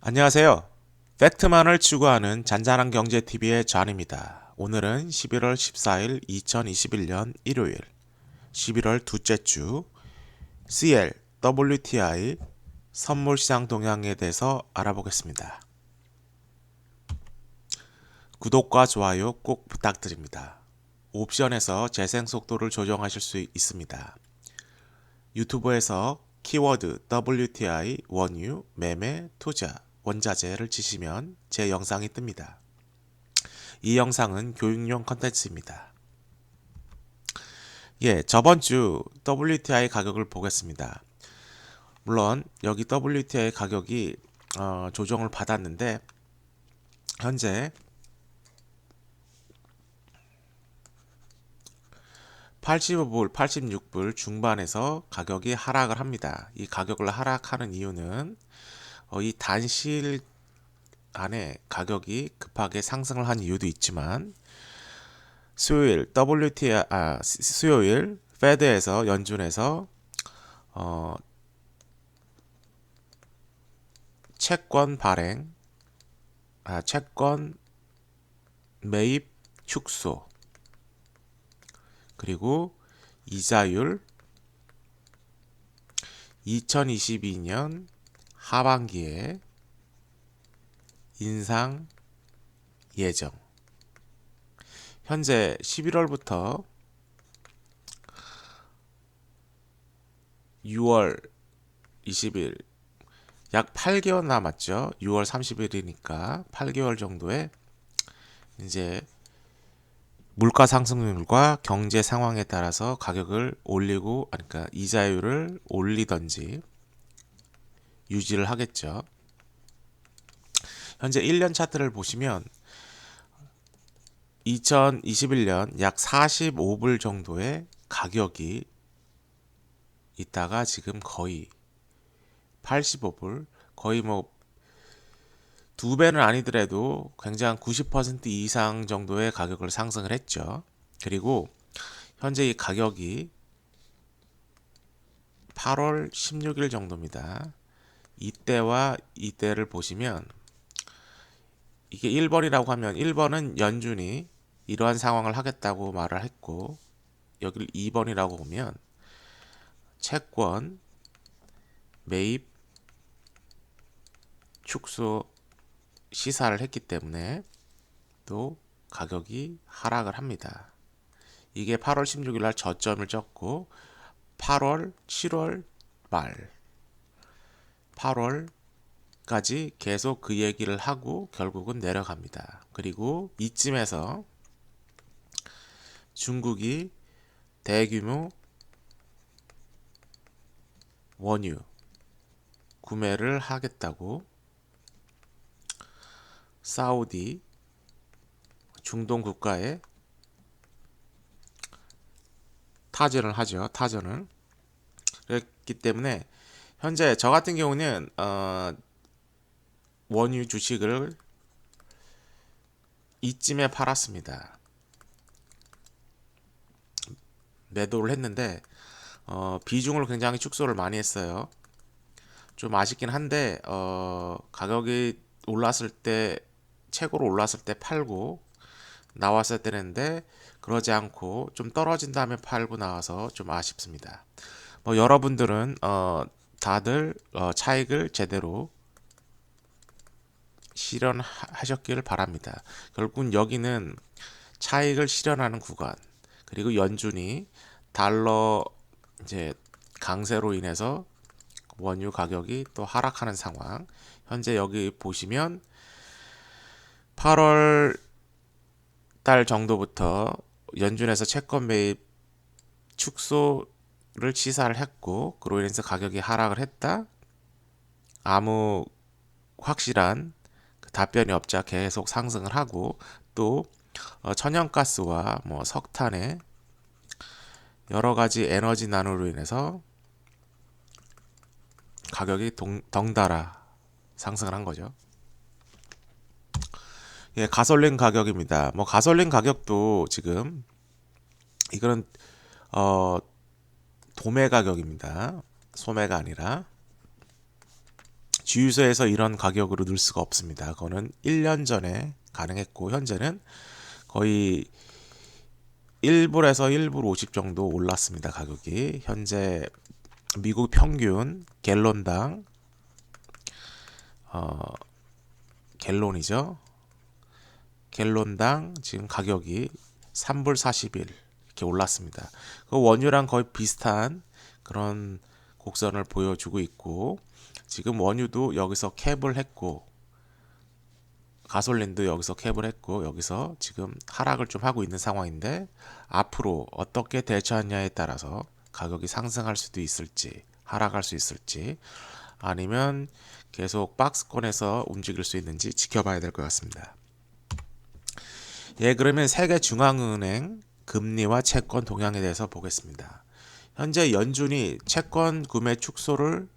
안녕하세요. 팩트만을 추구하는 잔잔한 경제TV의 잔입니다. 오늘은 11월 14일 2021년 일요일 11월 둘째 주 CL, WTI 선물시장 동향에 대해서 알아보겠습니다. 구독과 좋아요 꼭 부탁드립니다. 옵션에서 재생 속도를 조정하실 수 있습니다. 유튜브에서 키워드 WTI, 원유, 매매, 투자, 원자재를 치시면 제 영상이 뜹니다. 이 영상은 교육용 컨텐츠입니다. 저번 주 WTI 가격을 보겠습니다. 물론 여기 WTI 가격이 조정을 받았는데 현재 85불, 86불 중반에서 가격이 하락을 합니다. 이 가격을 하락하는 이유는 이 단실 안에 가격이 급하게 상승을 한 이유도 있지만 수요일 수요일 페드에서 연준에서 채권 발행, 채권 매입 축소, 그리고 이자율 2022년 하반기에 인상 예정. 현재 11월부터 6월 20일 약 8개월 남았죠. 6월 30일이니까 8개월 정도에 이제 물가 상승률과 경제 상황에 따라서 가격을 올리고, 그러니까 이자율을 올리던지 유지를 하겠죠. 현재 1년 차트를 보시면 2021년 약 45불 정도의 가격이 있다가 지금 거의 85불, 거의 뭐 두 배는 아니더라도 굉장히 90% 이상 정도의 가격을 상승을 했죠. 그리고 현재 이 가격이 8월 16일 정도입니다. 이때와 이때를 보시면 이게 1번이라고 하면 1번은 연준이 이러한 상황을 하겠다고 말을 했고, 여기를 2번이라고 보면 채권 매입 축소 시사를 했기 때문에 또 가격이 하락을 합니다. 이게 8월 16일 날 저점을 찍고 8월, 7월 말, 8월까지 계속 그 얘기를 하고 결국은 내려갑니다. 그리고 이쯤에서 중국이 대규모 원유 구매를 하겠다고 사우디 중동 국가에 타전을 하죠. 타전을. 그랬기 때문에 현재 저 같은 경우는 원유 주식을 이쯤에 팔았습니다. 매도를 했는데 비중을 굉장히 축소를 많이 했어요. 좀 아쉽긴 한데 가격이 올랐을 때, 최고로 올랐을 때 팔고 나왔어야 되는데 그러지 않고 좀 떨어진 다음에 팔고 나와서 좀 아쉽습니다. 뭐 여러분들은 다들 차익을 제대로 실현하셨기를 바랍니다. 결국은 여기는 차익을 실현하는 구간, 그리고 연준이 달러 이제 강세로 인해서 원유 가격이 또 하락하는 상황. 현재 여기 보시면 8월 달 정도부터 연준에서 채권 매입 축소를 시사를 했고, 그로 인해서 가격이 하락을 했다. 아무 확실한 답변이 없자 계속 상승을 하고, 또 천연가스와 뭐 석탄의 여러 가지 에너지난으로 인해서 가격이 덩달아 상승을 한 거죠. 가솔린 가격입니다. 뭐 가솔린 가격도 지금 이거는 도매 가격입니다. 소매가 아니라 주유소에서 이런 가격으로 넣을 수가 없습니다. 그거는 1년 전에 가능했고 현재는 거의 1불에서 1불 50 정도 올랐습니다. 가격이 현재 미국 평균 갤론당 갤론이죠. 갤론당 지금 가격이 3불 41 이렇게 올랐습니다. 그 원유랑 거의 비슷한 그런 곡선을 보여주고 있고 지금 원유도 여기서 캡을 했고 가솔린도 여기서 캡을 했고 여기서 지금 하락을 좀 하고 있는 상황인데 앞으로 어떻게 대처하냐에 따라서 가격이 상승할 수도 있을지 하락할 수 있을지 아니면 계속 박스권에서 움직일 수 있는지 지켜봐야 될 것 같습니다. 예, 그러면 세계 중앙은행 금리와 채권 동향에 대해서 보겠습니다. 현재 연준이 채권 구매 축소를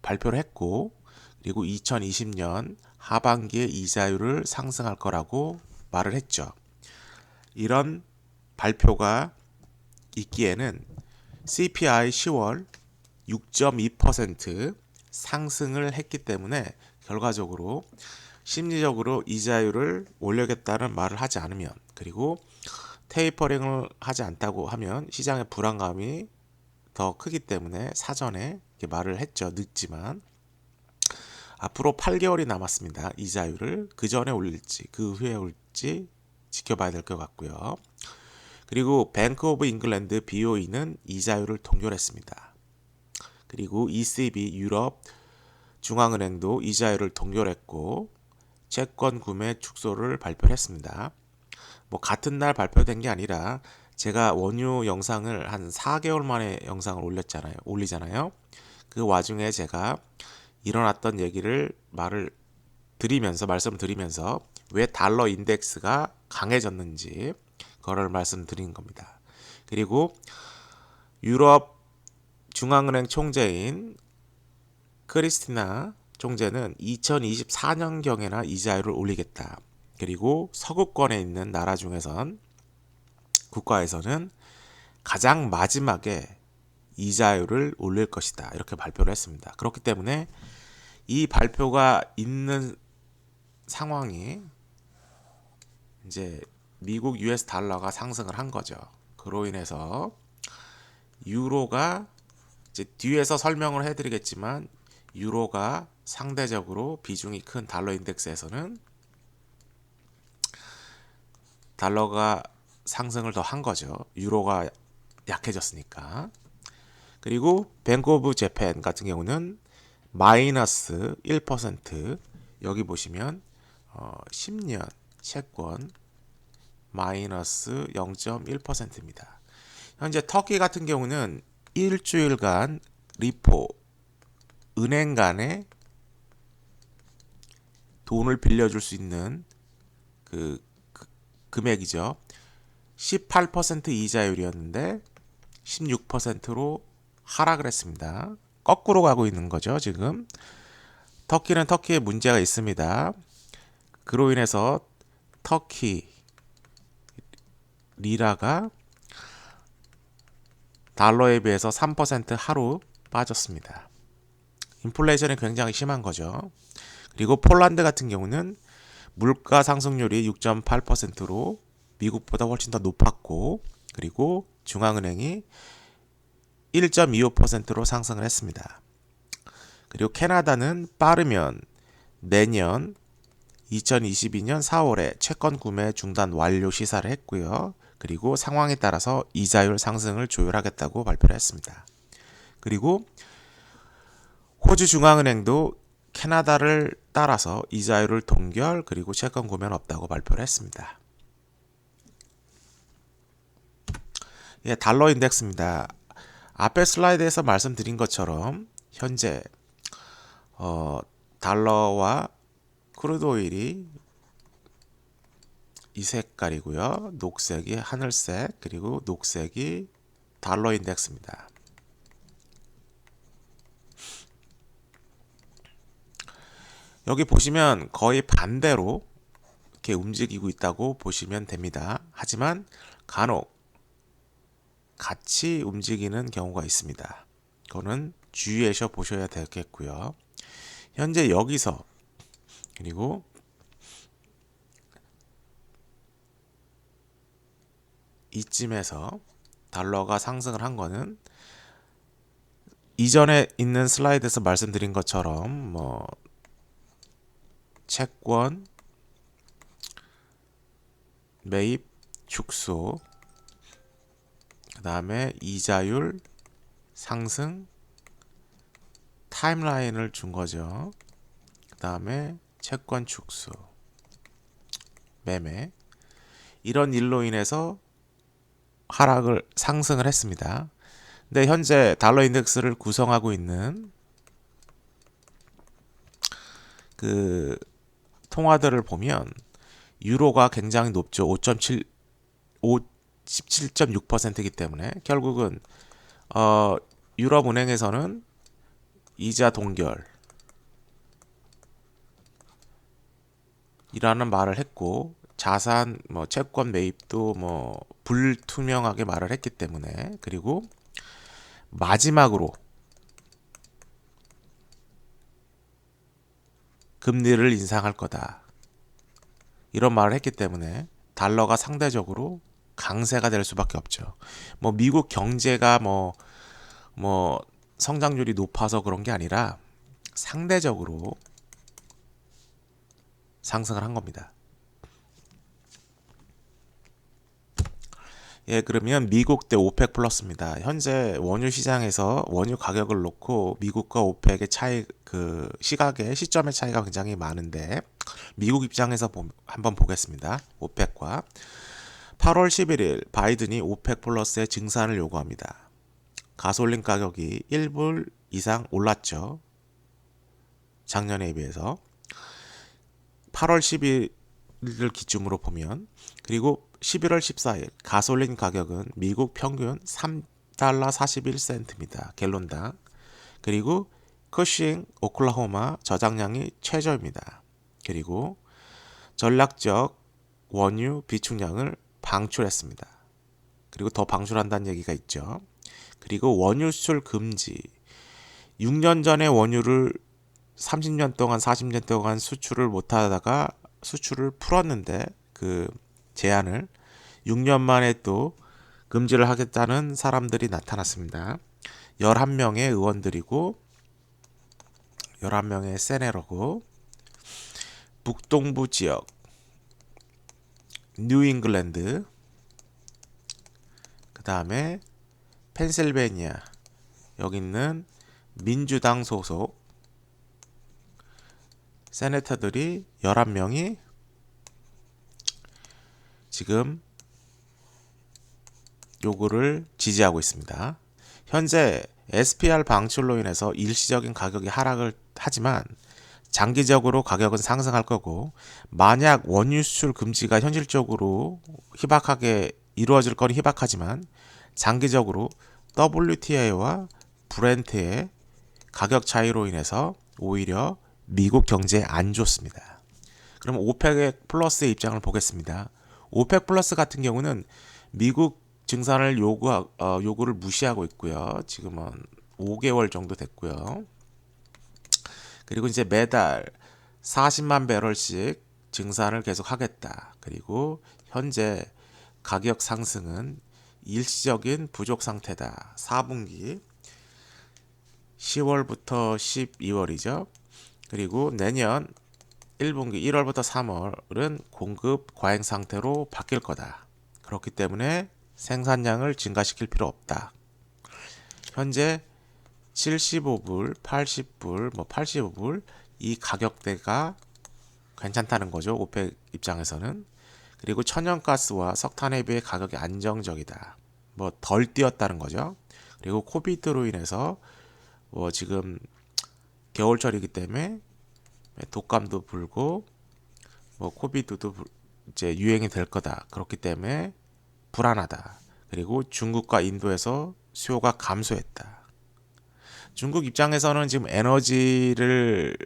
발표를 했고 그리고 2020년 하반기에 이자율을 상승할 거라고 말을 했죠. 이런 발표가 있기에는 CPI 10월 6.2% 상승을 했기 때문에 결과적으로 심리적으로 이자율을 올리겠다는 말을 하지 않으면 그리고 테이퍼링을 하지 않다고 하면 시장의 불안감이 더 크기 때문에 사전에 이렇게 말을 했죠. 늦지만 앞으로 8개월이 남았습니다. 이자율을 그 전에 올릴지 그 후에 올릴지 지켜봐야 될 것 같고요. 그리고 뱅크 오브 잉글랜드 BOE는 이자율을 동결했습니다. 그리고 ECB 유럽 중앙은행도 이자율을 동결했고 채권 구매 축소를 발표했습니다. 뭐 같은 날 발표된 게 아니라 제가 원유 영상을 한 4개월 만에 영상을 올리잖아요. 그 와중에 제가 일어났던 얘기를 말씀드리면서 왜 달러 인덱스가 강해졌는지 그거를 말씀드린 겁니다. 그리고 유럽 중앙은행 총재인 크리스티나 총재는 2024년경에나 이자율을 올리겠다. 그리고 서구권에 있는 나라 중에선 국가에서는 가장 마지막에 이자율을 올릴 것이다. 이렇게 발표를 했습니다. 그렇기 때문에 이 발표가 있는 상황이 이제 미국 US 달러가 상승을 한 거죠. 그로 인해서 유로가 이제 뒤에서 설명을 해드리겠지만 유로가 상대적으로 비중이 큰 달러 인덱스에서는 달러가 상승을 더 한 거죠. 유로가 약해졌으니까. 그리고 뱅크 오브 재팬 같은 경우는 마이너스 1% 여기 보시면 10년 채권 마이너스 0.1%입니다. 현재 터키 같은 경우는 일주일간 리포 은행 간에 돈을 빌려줄 수 있는 그 금액이죠. 18% 이자율이었는데 16%로 하락을 했습니다. 거꾸로 가고 있는 거죠. 지금 터키는 터키에 문제가 있습니다. 그로 인해서 터키 리라가 달러에 비해서 3% 하루 빠졌습니다. 인플레이션이 굉장히 심한 거죠. 그리고 폴란드 같은 경우는 물가 상승률이 6.8%로 미국보다 훨씬 더 높았고 그리고 중앙은행이 1.25%로 상승을 했습니다. 그리고 캐나다는 빠르면 내년 2022년 4월에 채권 구매 중단 완료 시사를 했고요. 그리고 상황에 따라서 이자율 상승을 조율하겠다고 발표를 했습니다. 그리고 호주 중앙은행도 캐나다를 따라서 이자율을 동결 그리고 채권 구매는 없다고 발표를 했습니다. 예, 달러 인덱스입니다. 앞에 슬라이드에서 말씀드린 것처럼 현재 달러와 크루드 오일이 이 색깔이고요. 녹색이 하늘색 그리고 녹색이 달러 인덱스입니다. 여기 보시면 거의 반대로 이렇게 움직이고 있다고 보시면 됩니다. 하지만 간혹 같이 움직이는 경우가 있습니다. 그거는 주의해서 보셔야 되겠고요. 현재 여기서 그리고 이쯤에서 달러가 상승을 한 거는 이전에 있는 슬라이드에서 말씀드린 것처럼 뭐 채권 매입 축소, 그 다음에 이자율 상승, 타임라인을 준 거죠. 그 다음에 채권 축소, 매매, 이런 일로 인해서 하락을 상승을 했습니다. 근데 현재 달러 인덱스를 구성하고 있는 그 통화들을 보면 유로가 굉장히 높죠. 5.7 17.6%이기 때문에 결국은 유럽은행에서는 이자 동결이라는 말을 했고, 자산 뭐 채권 매입도 뭐 불투명하게 말을 했기 때문에, 그리고 마지막으로 금리를 인상할 거다 이런 말을 했기 때문에 달러가 상대적으로 강세가 될 수밖에 없죠. 뭐 미국 경제가 뭐 성장률이 높아서 그런 게 아니라 상대적으로 상승을 한 겁니다. 예, 그러면 미국 대 오펙 플러스입니다. 현재 원유 시장에서 원유 가격을 놓고 미국과 오펙의 차이, 그 시각의 시점의 차이가 굉장히 많은데, 미국 입장에서 한번 보겠습니다. 오펙과 8월 11일 바이든이 오펙 플러스의 증산을 요구합니다. 가솔린 가격이 1불 이상 올랐죠. 작년에 비해서 8월 10일을 기준으로 보면, 그리고 11월 14일 가솔린 가격은 미국 평균 3달러 41센트입니다. 갤론당. 그리고 커싱 오클라호마 저장량이 최저입니다. 그리고 전략적 원유 비축량을 방출했습니다. 그리고 더 방출한다는 얘기가 있죠. 그리고 원유 수출 금지. 6년 전에 원유를 30년 동안 40년 동안 수출을 못하다가 수출을 풀었는데, 그 제한을 6년 만에 또 금지를 하겠다는 사람들이 나타났습니다. 11명의 의원들이고 11명의 세네러고, 북동부 지역 뉴잉글랜드, 그 다음에 펜실베니아, 여기 있는 민주당 소속 세네터들이 11명이 지금 요구를 지지하고 있습니다. 현재 SPR 방출로 인해서 일시적인 가격이 하락을 하지만 장기적으로 가격은 상승할 거고, 만약 원유 수출 금지가 현실적으로 희박하게 이루어질 건 희박하지만 장기적으로 WTI와 브렌트의 가격 차이로 인해서 오히려 미국 경제에 안 좋습니다. 그럼 오펙 플러스의 입장을 보겠습니다. 오펙 플러스 같은 경우는 미국 증산을 요구를 무시하고 있고요. 지금은 5개월 정도 됐고요. 그리고 이제 매달 40만 배럴씩 증산을 계속 하겠다. 그리고 현재 가격 상승은 일시적인 부족 상태다. 4분기 10월부터 12월이죠. 그리고 내년 1분기 1월부터 3월은 공급 과잉 상태로 바뀔 거다. 그렇기 때문에 생산량을 증가시킬 필요 없다. 현재 75불, 80불, 85불 이 가격대가 괜찮다는 거죠. 오펙 입장에서는. 그리고 천연가스와 석탄에 비해 가격이 안정적이다. 덜 뛰었다는 거죠. 그리고 코비드로 인해서 지금 겨울철이기 때문에 독감도 불고 코비드도 이제 유행이 될 거다. 그렇기 때문에 불안하다. 그리고 중국과 인도에서 수요가 감소했다. 중국 입장에서는 지금 에너지를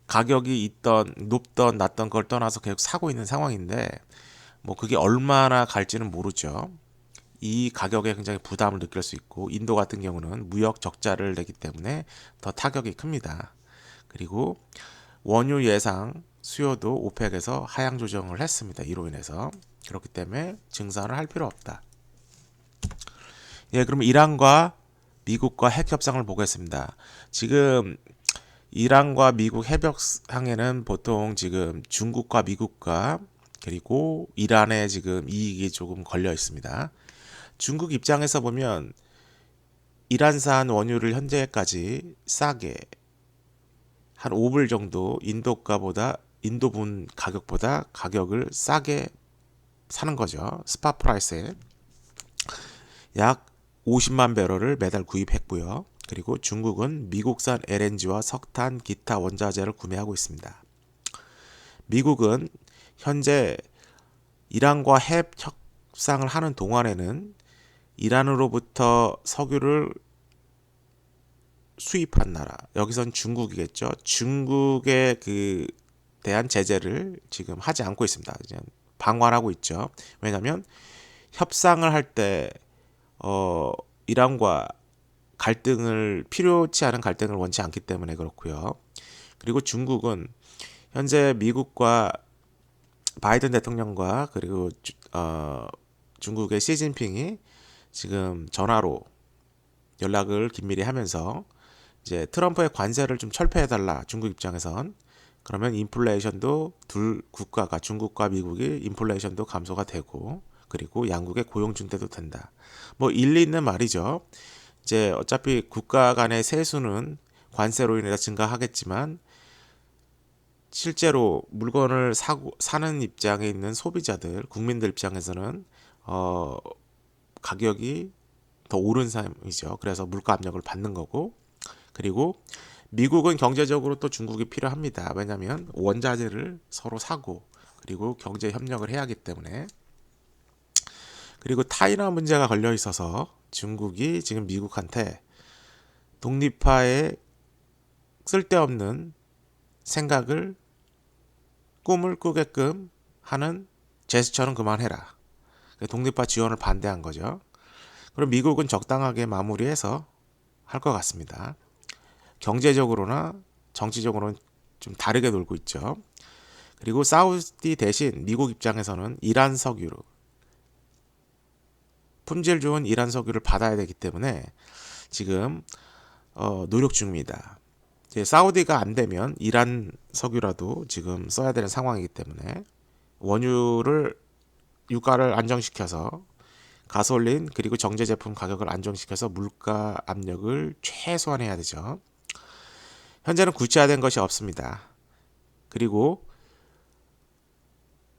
가격이 높던 낮던 걸 떠나서 계속 사고 있는 상황인데, 그게 얼마나 갈지는 모르죠. 이 가격에 굉장히 부담을 느낄 수 있고 인도 같은 경우는 무역 적자를 내기 때문에 더 타격이 큽니다. 그리고 원유 예상 수요도 오펙에서 하향 조정을 했습니다. 이로 인해서 그렇기 때문에 증산을 할 필요 없다. 예, 그럼 이란과 미국과 핵 협상을 보겠습니다. 지금 이란과 미국 협약상에는 보통 지금 중국과 미국과 그리고 이란의 지금 이익이 조금 걸려 있습니다. 중국 입장에서 보면 이란산 원유를 현재까지 싸게 한 5불 정도 인도분 가격보다 가격을 싸게 사는 거죠. 스팟 프라이스에 약 50만 배럴을 매달 구입했고요. 그리고 중국은 미국산 LNG와 석탄, 기타 원자재를 구매하고 있습니다. 미국은 현재 이란과 핵 협상을 하는 동안에는 이란으로부터 석유를 수입한 나라, 여기선 중국이겠죠. 중국에 대한 제재를 지금 하지 않고 있습니다. 그냥 방관하고 있죠. 왜냐하면 협상을 할 때 이란과 필요치 않은 갈등을 원치 않기 때문에 그렇고요. 그리고 중국은 현재 미국과 바이든 대통령과 그리고 중국의 시진핑이 지금 전화로 연락을 긴밀히 하면서 이제 트럼프의 관세를 좀 철폐해달라, 중국 입장에선. 그러면 인플레이션도 둘 국가가, 중국과 미국이 인플레이션도 감소가 되고 그리고 양국의 고용 증대도 된다. 뭐 일리 있는 말이죠. 이제 어차피 국가 간의 세수는 관세로 인해서 증가하겠지만 실제로 물건을 사는 입장에 있는 소비자들, 국민들 입장에서는 가격이 더 오른 셈이죠. 그래서 물가 압력을 받는 거고, 그리고 미국은 경제적으로 또 중국이 필요합니다. 왜냐하면 원자재를 서로 사고 그리고 경제 협력을 해야 하기 때문에. 그리고 타이완 문제가 걸려 있어서 중국이 지금 미국한테 독립화에 쓸데없는 생각을 꿈을 꾸게끔 하는 제스처는 그만해라. 독립화 지원을 반대한 거죠. 그럼 미국은 적당하게 마무리해서 할 것 같습니다. 경제적으로나 정치적으로는 좀 다르게 놀고 있죠. 그리고 사우디 대신 미국 입장에서는 이란 석유로 품질 좋은 이란 석유를 받아야 되기 때문에 지금 노력 중입니다. 사우디가 안 되면 이란 석유라도 지금 써야 되는 상황이기 때문에 유가를 안정시켜서 가솔린 그리고 정제 제품 가격을 안정시켜서 물가 압력을 최소화해야 되죠. 현재는 구체화된 것이 없습니다. 그리고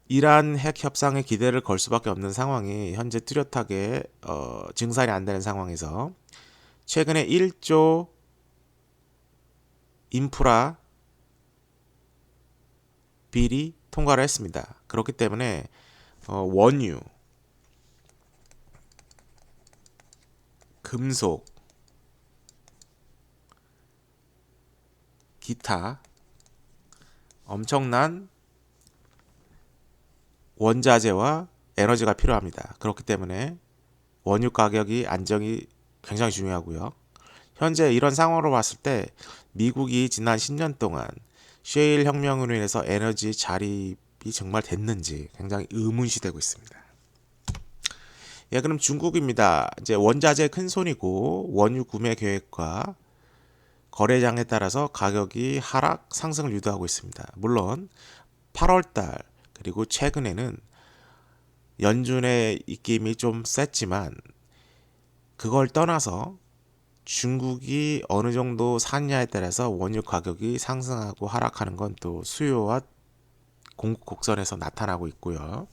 이란 핵 협상에 기대를 걸 수밖에 없는 상황이 현재 뚜렷하게 증산이 안 되는 상황에서 최근에 1조 인프라 비리 통과를 했습니다. 그렇기 때문에 원유, 금속, 기타 엄청난 원자재와 에너지가 필요합니다. 그렇기 때문에 원유 가격이 안정이 굉장히 중요하고요. 현재 이런 상황으로 봤을 때 미국이 지난 10년 동안 셰일 혁명으로 인해서 에너지 자립이 정말 됐는지 굉장히 의문시되고 있습니다. 예, 그럼 중국입니다. 이제 원자재 큰 손이고 원유 구매 계획과 거래량에 따라서 가격이 하락, 상승을 유도하고 있습니다. 물론 8월달 그리고 최근에는 연준의 입김이 좀 셌지만 그걸 떠나서 중국이 어느 정도 샀냐에 따라서 원유 가격이 상승하고 하락하는 건 또 수요와 공급 곡선에서 나타나고 있고요.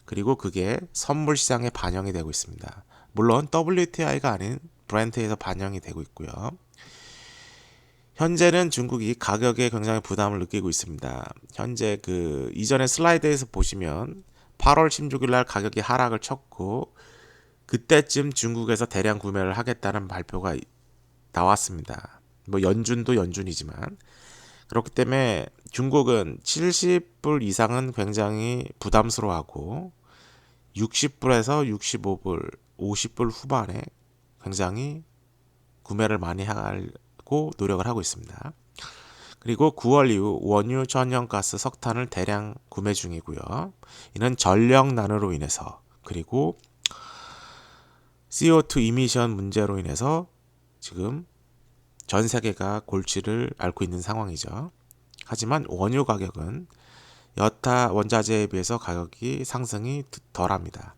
그리고 그게 선물 시장에 반영이 되고 있습니다. 물론 WTI가 아닌 브렌트에서 반영이 되고 있고요. 현재는 중국이 가격에 굉장히 부담을 느끼고 있습니다. 현재 이전에 슬라이드에서 보시면 8월 16일 날 가격이 하락을 쳤고 그때쯤 중국에서 대량 구매를 하겠다는 발표가 나왔습니다. 뭐 연준도 연준이지만 그렇기 때문에 중국은 70불 이상은 굉장히 부담스러워하고 60불에서 65불, 50불 후반에 굉장히 구매를 많이 하고 노력을 하고 있습니다. 그리고 9월 이후 원유, 천연가스, 석탄을 대량 구매 중이고요. 이는 전력난으로 인해서 그리고 CO2 이미션 문제로 인해서 지금 전 세계가 골치를 앓고 있는 상황이죠. 하지만 원유 가격은 여타 원자재에 비해서 가격이 상승이 덜합니다.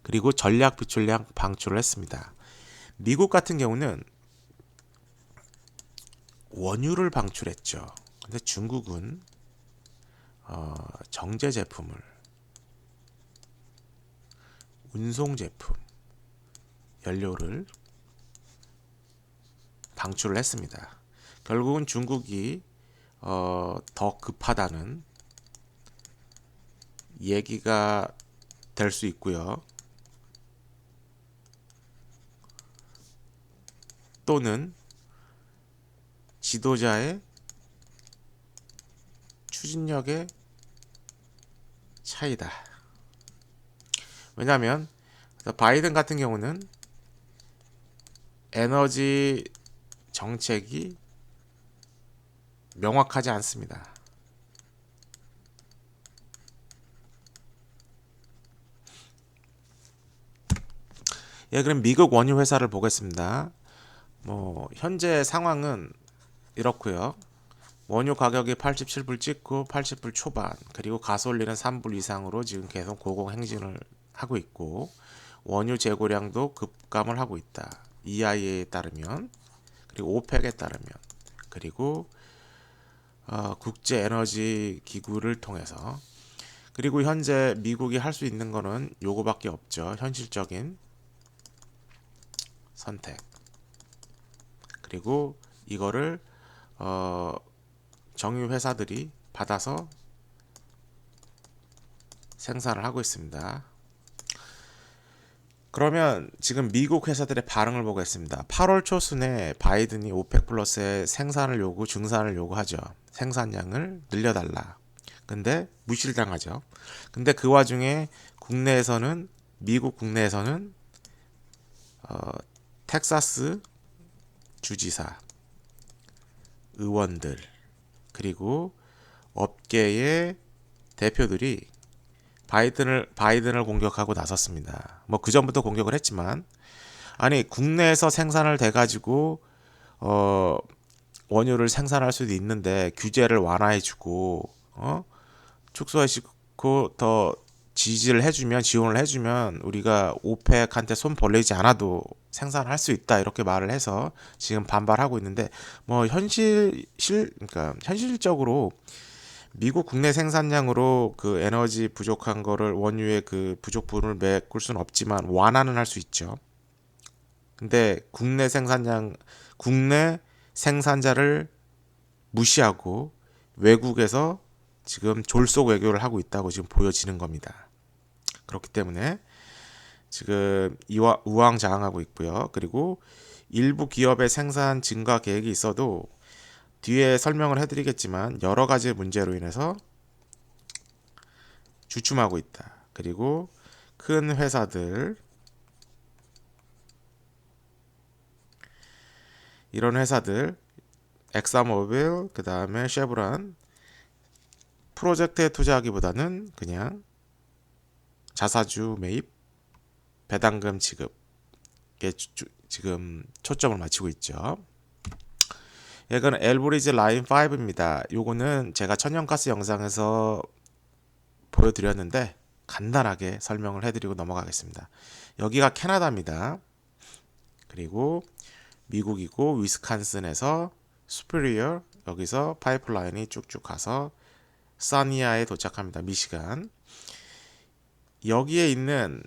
그리고 전략 비출량 방출을 했습니다. 미국 같은 경우는 원유를 방출했죠. 근데 중국은 정제 제품을, 운송 제품, 연료를 방출을 했습니다. 결국은 중국이 더 급하다는 얘기가 될 수 있고요. 또는 지도자의 추진력의 차이다. 왜냐하면 바이든 같은 경우는 에너지 정책이 명확하지 않습니다. 예, 그럼 미국 원유 회사를 보겠습니다. 현재 상황은 이렇고요. 원유 가격이 87불 찍고 80불 초반, 그리고 가솔린은 3불 이상으로 지금 계속 고공행진을 하고 있고, 원유 재고량도 급감을 하고 있다. EIA에 따르면, 그리고 오펙에 따르면, 그리고 국제 에너지 기구를 통해서, 그리고 현재 미국이 할 수 있는 거는 요거밖에 없죠. 현실적인 선택. 그리고 이거를 정유 회사들이 받아서 생산을 하고 있습니다. 그러면 지금 미국 회사들의 반응을 보겠습니다. 8월 초순에 바이든이 오펙 플러스의 생산을 증산을 요구하죠. 생산량을 늘려달라. 근데 무시를 당하죠. 근데 그 와중에 미국 국내에서는 텍사스 주지사, 의원들, 그리고 업계의 대표들이 바이든을 공격하고 나섰습니다. 그 전부터 공격을 했지만, 아니 국내에서 생산을 돼가지고 원유를 생산할 수도 있는데 규제를 완화해주고 축소해주고 더 지원을 해주면 우리가 오펙한테 손 벌리지 않아도 생산할 수 있다, 이렇게 말을 해서 지금 반발하고 있는데, 그러니까 현실적으로 미국 국내 생산량으로 그 에너지 부족한 거를, 원유의 그 부족 분을 메꿀 수는 없지만 완화는 할 수 있죠. 근데 국내 생산자를 무시하고 외국에서 지금 졸속 외교를 하고 있다고 지금 보여지는 겁니다. 그렇기 때문에 지금 우왕좌왕하고 있고요. 그리고 일부 기업의 생산 증가 계획이 있어도 뒤에 설명을 해드리겠지만 여러 가지 문제로 인해서 주춤하고 있다. 그리고 큰 회사들, 이런 회사들, 엑사모빌, 그 다음에 쉐브론, 프로젝트에 투자하기보다는 그냥 자사주 매입, 배당금 지급에 지금 초점을 맞추고 있죠. 이건 엘브리지 라인 5입니다. 요거는 제가 천연가스 영상에서 보여드렸는데 간단하게 설명을 해드리고 넘어가겠습니다. 여기가 캐나다입니다. 그리고 미국이고 위스칸슨에서 수피리어, 여기서 파이프라인이 쭉쭉 가서 사니아에 도착합니다. 미시간. 여기에 있는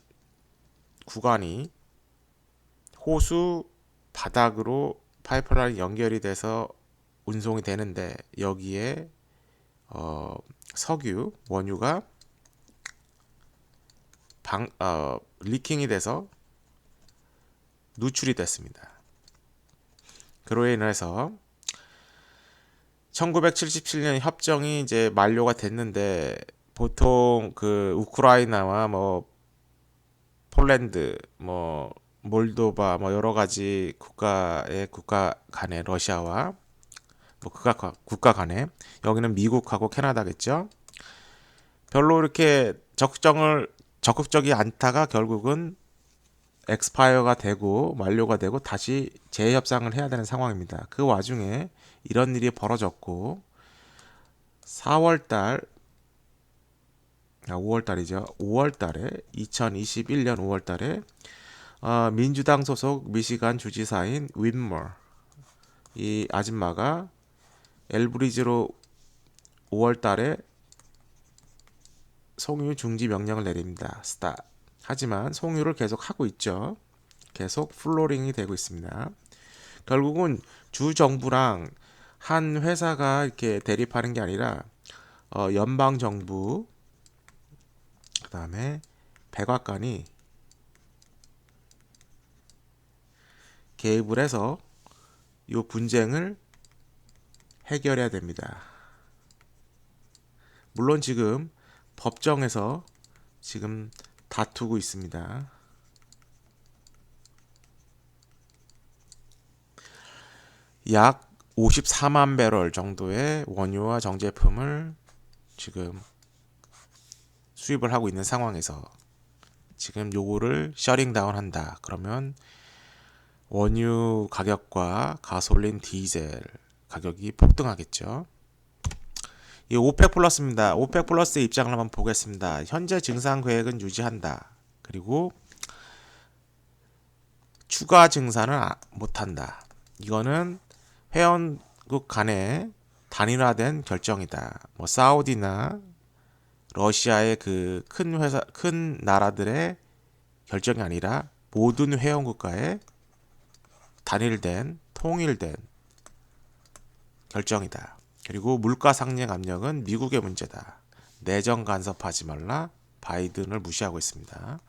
구간이 호수 바닥으로 파이프라인 연결이 돼서 운송이 되는데, 여기에 석유, 원유가 리킹이 돼서 누출이 됐습니다. 그로 인해서 1977년 협정이 이제 만료가 됐는데, 보통 그 우크라이나와 폴란드, 뭐 몰도바, 뭐 여러 가지 국가 간에 러시아와 뭐 국가 간에 여기는 미국하고 캐나다겠죠. 별로 이렇게 적극적이 않다가 결국은 엑스파이어가 되고 만료가 되고 다시 재협상을 해야 되는 상황입니다. 그 와중에 이런 일이 벌어졌고 4월달 5월달이죠. 5월달에 2021년 5월달에 민주당 소속 미시간 주지사인 윈머 이 아줌마가 엘브리지로 5월달에 송유 중지 명령을 내립니다. 스탑. 하지만 송유를 계속 하고 있죠. 계속 플로링이 되고 있습니다. 결국은 주 정부랑 한 회사가 이렇게 대립하는 게 아니라 연방 정부 그다음에 백악관이 개입을 해서 이 분쟁을 해결해야 됩니다. 물론 지금 법정에서 지금 다투고 있습니다. 약 54만 배럴 정도의 원유와 정제품을 지금 수입을 하고 있는 상황에서 지금 요거를 셔링다운 한다. 그러면 원유 가격과 가솔린, 디젤 가격이 폭등하겠죠. 이 오펙 플러스입니다. 오펙 플러스의 입장을 한번 보겠습니다. 현재 증산 계획은 유지한다. 그리고 추가 증산은 못한다. 이거는 회원국 간에 단일화된 결정이다. 뭐 사우디나 러시아의 그 큰 나라들의 결정이 아니라 모든 회원국가의 통일된 결정이다. 그리고 물가 상승 압력은 미국의 문제다. 내정 간섭하지 말라. 바이든을 무시하고 있습니다.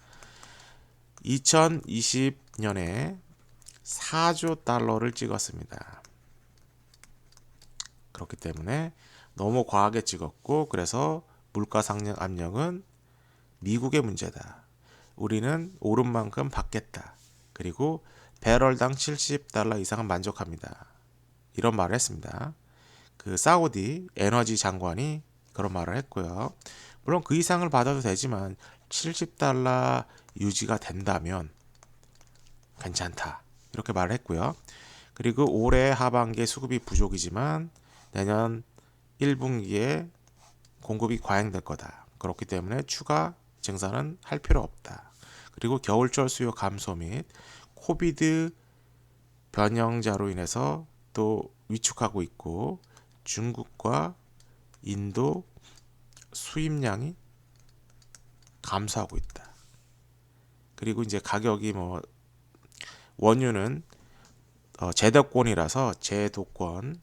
2020년에 4조 달러를 찍었습니다. 그렇기 때문에 너무 과하게 찍었고 그래서 물가 상승 압력은 미국의 문제다. 우리는 오른 만큼 받겠다. 그리고 배럴당 70달러 이상은 만족합니다. 이런 말을 했습니다. 그 사우디 에너지 장관이 그런 말을 했고요. 물론 그 이상을 받아도 되지만 70달러 유지가 된다면 괜찮다. 이렇게 말을 했고요. 그리고 올해 하반기에 수급이 부족이지만 내년 1분기에 공급이 과잉될 거다. 그렇기 때문에 추가 증산은 할 필요 없다. 그리고 겨울철 수요 감소 및 코비드 변형자로 인해서 또 위축하고 있고 중국과 인도 수입량이 감소하고 있다. 그리고 이제 가격이 뭐 원유는 제도권이라서 제도권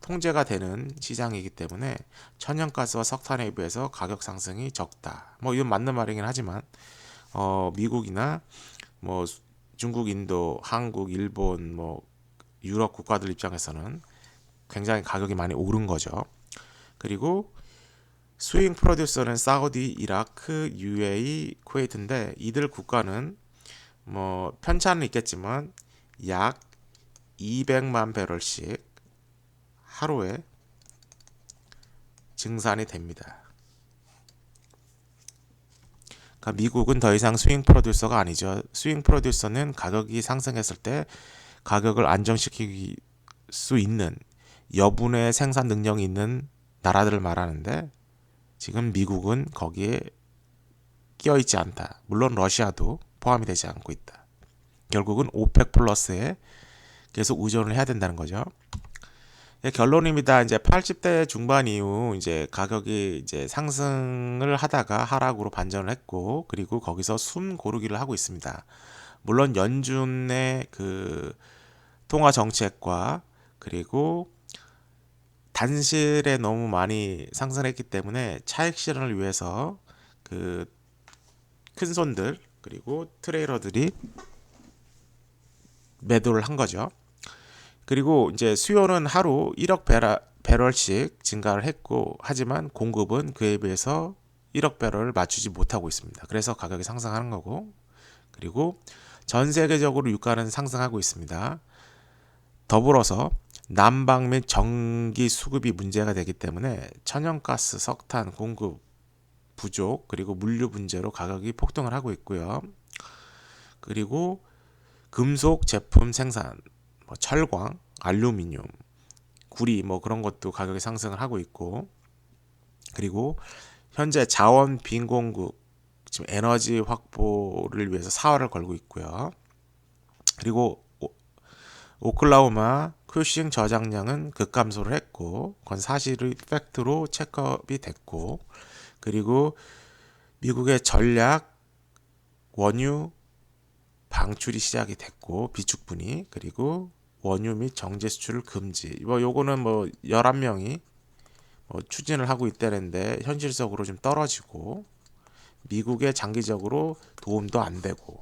통제가 되는 시장이기 때문에 천연가스와 석탄에 비해서 가격 상승이 적다. 뭐 이건 맞는 말이긴 하지만 미국이나 뭐 중국, 인도, 한국, 일본, 뭐 유럽 국가들 입장에서는 굉장히 가격이 많이 오른 거죠. 그리고 스윙 프로듀서는 사우디, 이라크, UAE, 쿠웨이트인데 이들 국가는 뭐 편차는 있겠지만 약 200만 배럴씩 하루에 증산이 됩니다. 그러니까 미국은 더 이상 스윙 프로듀서가 아니죠. 스윙 프로듀서는 가격이 상승했을 때 가격을 안정시킬 수 있는 여분의 생산 능력이 있는 나라들을 말하는데 지금 미국은 거기에 끼어 있지 않다. 물론 러시아도 포함이 되지 않고 있다. 결국은 오펙 플러스에 계속 의존을 해야 된다는 거죠. 결론입니다. 이제 80대 중반 이후 이제 가격이 이제 상승을 하다가 하락으로 반전을 했고 그리고 거기서 숨 고르기를 하고 있습니다. 물론 연준의 그 통화 정책과 그리고 단실에 너무 많이 상승했기 때문에 차익 실현을 위해서 그 큰손들 그리고 트레이더들이 매도를 한 거죠. 그리고 이제 수요는 하루 1억 배럴씩 증가를 했고 하지만 공급은 그에 비해서 1억 배럴을 맞추지 못하고 있습니다. 그래서 가격이 상승하는 거고 그리고 전 세계적으로 유가는 상승하고 있습니다. 더불어서 난방 및 전기 수급이 문제가 되기 때문에 천연가스, 석탄 공급 부족, 그리고 물류 문제로 가격이 폭등을 하고 있고요. 그리고 금속 제품 생산, 철광, 알루미늄, 구리 그런 것도 가격이 상승을 하고 있고, 그리고 현재 자원 빈공급, 지금 에너지 확보를 위해서 사활을 걸고 있고요. 그리고 오클라호마 큐싱 저장량은 급감소를 했고, 그건 사실의 팩트로 체크업이 됐고, 그리고 미국의 전략 원유 방출이 시작이 됐고, 비축분이, 그리고 원유 및 정제 수출을 금지. 요거는 11명이 추진을 하고 있다는데 현실적으로 좀 떨어지고, 미국에 장기적으로 도움도 안 되고,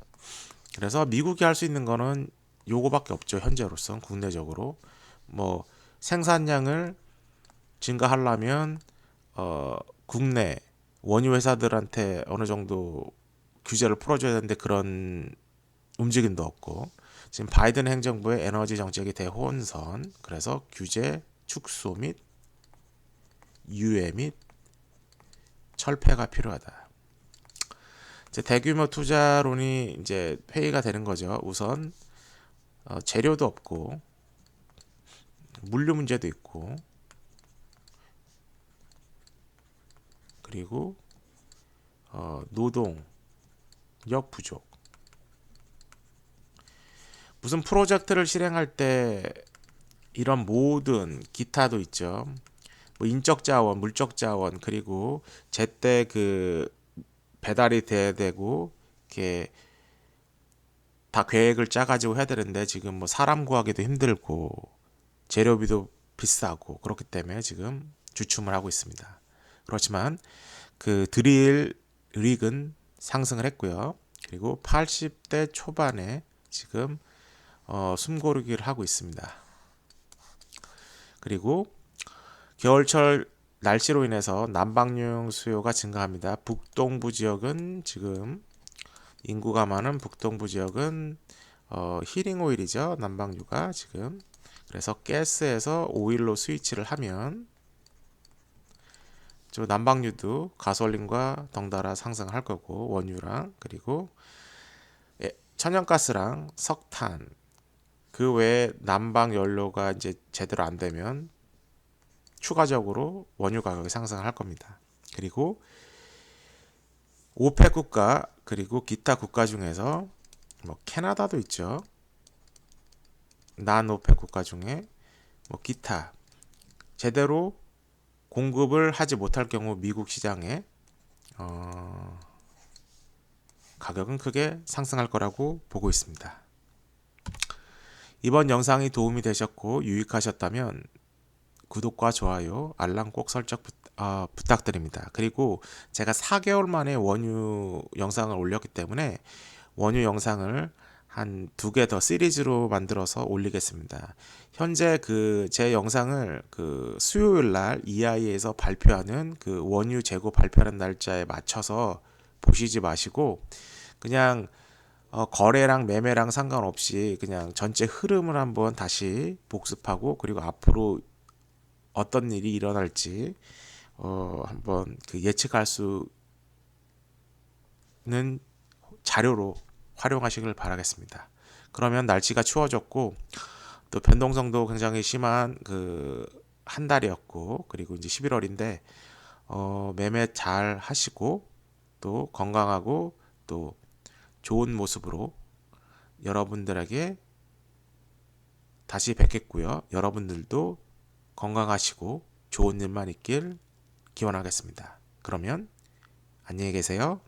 그래서 미국이 할 수 있는 거는 요거밖에 없죠. 현재로선 국내적으로 생산량을 증가하려면 국내 원유 회사들한테 어느 정도 규제를 풀어줘야 되는데 그런 움직임도 없고, 지금 바이든 행정부의 에너지 정책이 대혼선, 그래서 규제 축소 및 유예 및 철폐가 필요하다. 이제 대규모 투자론이 이제 회의가 되는 거죠. 우선 재료도 없고 물류 문제도 있고, 그리고 노동력 부족. 무슨 프로젝트를 실행할 때 이런 모든 기타도 있죠. 인적 자원, 물적 자원, 그리고 제때 배달이 돼야 되고, 이렇게 다 계획을 짜가지고 해야 되는데 지금 사람 구하기도 힘들고 재료비도 비싸고 그렇기 때문에 지금 주춤을 하고 있습니다. 그렇지만 드릴 릭은 상승을 했고요. 그리고 80대 초반에 지금 숨고르기를 하고 있습니다. 그리고 겨울철 날씨로 인해서 난방용 수요가 증가합니다. 북동부 지역은 지금 인구가 많은 북동부 지역은 히팅 오일이죠. 난방유가 지금. 그래서 가스에서 오일로 스위치를 하면 저 난방유도 가솔린과 덩달아 상승할 거고, 원유랑, 그리고 천연가스랑 석탄, 그 외에 난방 연료가 이제 제대로 안 되면 추가적으로 원유 가격이 상승할 겁니다. 그리고 오펙 국가, 그리고 기타 국가 중에서 캐나다도 있죠. 난 오펙 국가 중에 기타 제대로 공급을 하지 못할 경우 미국 시장에 가격은 크게 상승할 거라고 보고 있습니다. 이번 영상이 도움이 되셨고 유익하셨다면 구독과 좋아요, 알람 꼭 설정 부탁드립니다. 그리고 제가 4개월 만에 원유 영상을 올렸기 때문에 원유 영상을 한 2개 더 시리즈로 만들어서 올리겠습니다. 현재 제 영상을 수요일 날 EI에서 발표하는 원유 재고 발표하는 날짜에 맞춰서 보시지 마시고, 그냥 거래랑 매매랑 상관없이 그냥 전체 흐름을 한번 다시 복습하고, 그리고 앞으로 어떤 일이 일어날지 한번 예측할 수 있는 자료로 활용하시길 바라겠습니다. 그러면 날씨가 추워졌고 또 변동성도 굉장히 심한 한 달이었고, 그리고 이제 11월인데 매매 잘 하시고 또 건강하고 또 좋은 모습으로 여러분들에게 다시 뵙겠고요. 여러분들도 건강하시고 좋은 일만 있길 기원하겠습니다. 그러면 안녕히 계세요.